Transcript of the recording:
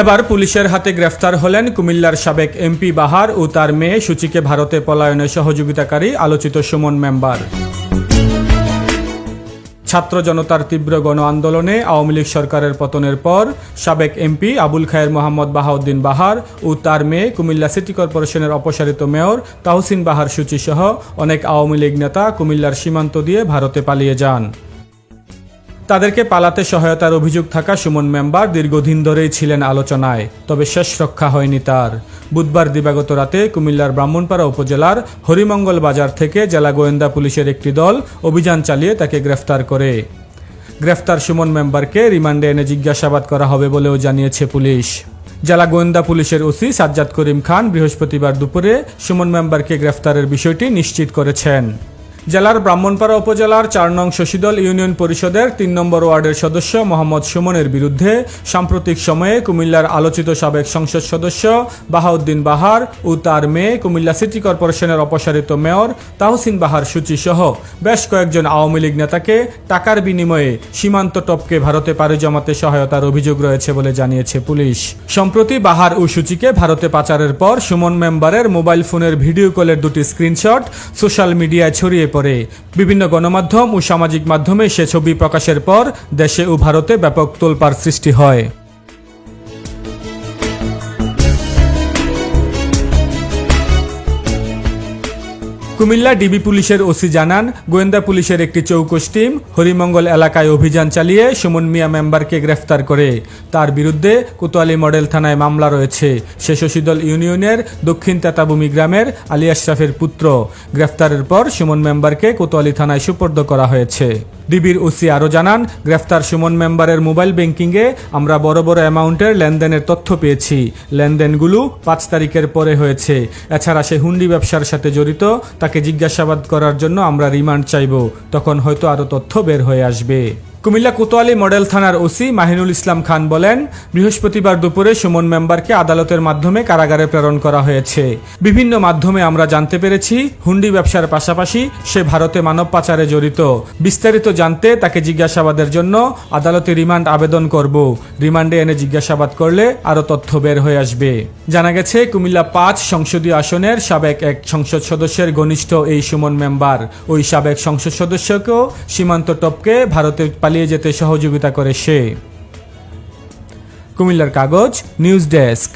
এবার পুলিশের হাতে গ্রেফতার হলেন কুমিল্লার সাবেক এমপি বাহার ও তার মেয়ে সূচিকে ভারতে পলায়নে সহযোগিতাকারী আলোচিত সুমন মেম্বার। ছাত্র জনতার তীব্র গণ আন্দোলনে আওয়ামী লীগ সরকারের পতনের পর সাবেক এমপি আবুল খায়ের মোহাম্মদ বাহাউদ্দিন বাহার ও তার মেয়ে কুমিল্লা সিটি কর্পোরেশনের অপসারিত মেয়র তাহসিন বাহার সূচি সহ অনেক আওয়ামী লীগ নেতা কুমিল্লার সীমান্ত দিয়ে ভারতে পালিয়ে যান। তাদেরকে পালাতে সহায়তার অভিযোগ থাকা সুমন মেম্বার দীর্ঘদিন ধরেই ছিলেন আলোচনায়, তবে শেষ রক্ষা হয়নি তার। বুধবার দিবাগত রাতে কুমিল্লার ব্রাহ্মণপাড়া উপজেলার হরিমঙ্গল বাজার থেকে জেলা গোয়েন্দা পুলিশের একটি দল অভিযান চালিয়ে তাকে গ্রেফতার করে। গ্রেফতার সুমন মেম্বারকে রিমান্ডে এনে জিজ্ঞাসাবাদ করা হবে বলেও জানিয়েছে পুলিশ। জেলা গোয়েন্দা পুলিশের ওসি সাজ্জাদ করিম খান বৃহস্পতিবার দুপুরে সুমন মেম্বারকে গ্রেফতারের বিষয়টি নিশ্চিত করেছেন। জেলার ব্রাহ্মণপাড়া উপজেলার ৪ নং শশীদল ইউনিয়ন পরিষদের ৩ নম্বর ওয়ার্ডের সদস্য মোহাম্মদ সুমনের বিরুদ্ধে সাম্প্রতিক সময়ে কুমিল্লার আলোচিত সাবেক সংসদ সদস্য বাহাউদ্দিন বাহার ও তার মেয়ে কুমিল্লা সিটি কর্পোরেশনের অপসারিত মেয়র তাহসিন বাহার সূচি সহ বেশ কয়েকজন আওয়ামী লীগ নেতাকে টাকার বিনিময়ে সীমান্ত টপকে ভারতে পাড়ি জমাতে সহায়তার অভিযোগ রয়েছে বলে জানিয়েছে পুলিশ। সম্প্রতি বাহার ও সূচিকে ভারতে পাচারের পর সুমন মেম্বারের মোবাইল ফোনের ভিডিও কলের দুটি স্ক্রিনশট সোশ্যাল মিডিয়ায় ছড়িয়ে পড়ে। বিভিন্ন গণমাধ্যম ও সামাজিক মাধ্যমে সে ছবি প্রকাশের পর দেশে ও ভারতে ব্যাপক তোলপাড় সৃষ্টি হয়। কুমিল্লা ডিবি পুলিশের ওসি জানান, গোয়েন্দা পুলিশের একটি চৌকস টিম হরিমঙ্গল এলাকায় অভিযান চালিয়ে সুমন মিয়া মেম্বারকে গ্রেফতার করে। তার বিরুদ্ধে কোতোয়ালি মডেল থানায় মামলা রয়েছে। সে শশীদল ইউনিয়নের দক্ষিণ তেতাবুমি গ্রামের আলী আশরাফের পুত্র। গ্রেফতারের পর সুমন মেম্বারকে কোতোয়ালি থানায় সুপর্দ করা হয়েছে। ডিবির ওসি আরও জানান, গ্রেফতার সুমন মেম্বারের মোবাইল ব্যাংকিংয়ে আমরা বড় বড় অ্যামাউন্টের লেনদেনের তথ্য পেয়েছি। লেনদেনগুলো ৫ তারিখের পরে হয়েছে। এছাড়া সে হুন্ডি ব্যবসার সাথে জড়িত। তাকে জিজ্ঞাসাবাদ করার জন্য আমরা রিমান্ড চাইব, তখন হয়তো আরও তথ্য বের হয়ে আসবে। কুমিল্লা কোতোয়ালি মডেল থানার ওসি মাহিনুল ইসলাম খান বলেন, বৃহস্পতিবার দুপুরে সুমন মেম্বারকে আদালতের মাধ্যমে কারাগারে প্রেরণ করা হয়েছে। বিভিন্ন মাধ্যমে আমরা জানতে পেরেছি হুন্ডি ব্যবসার পাশাপাশি সে ভারতে মানব পাচারে জড়িত। বিস্তারিত জানতে তাকে জিজ্ঞাসাবাদের জন্য আদালতে রিমান্ড আবেদন করব। রিমান্ডে এনে জিজ্ঞাসাবাদ করলে আরও তথ্য বের হয়ে আসবে। জানা গেছে, কুমিল্লা ৫ সংসদীয় আসনের সাবেক এক সংসদ সদস্যের ঘনিষ্ঠ এই সুমন মেম্বার ওই সাবেক সংসদ সদস্যকেও সীমান্ত টপকে ভারতে পালিয়ে যেতে সহযোগিতা করে সে। কুমিল্লার কাগজ নিউজ ডেস্ক।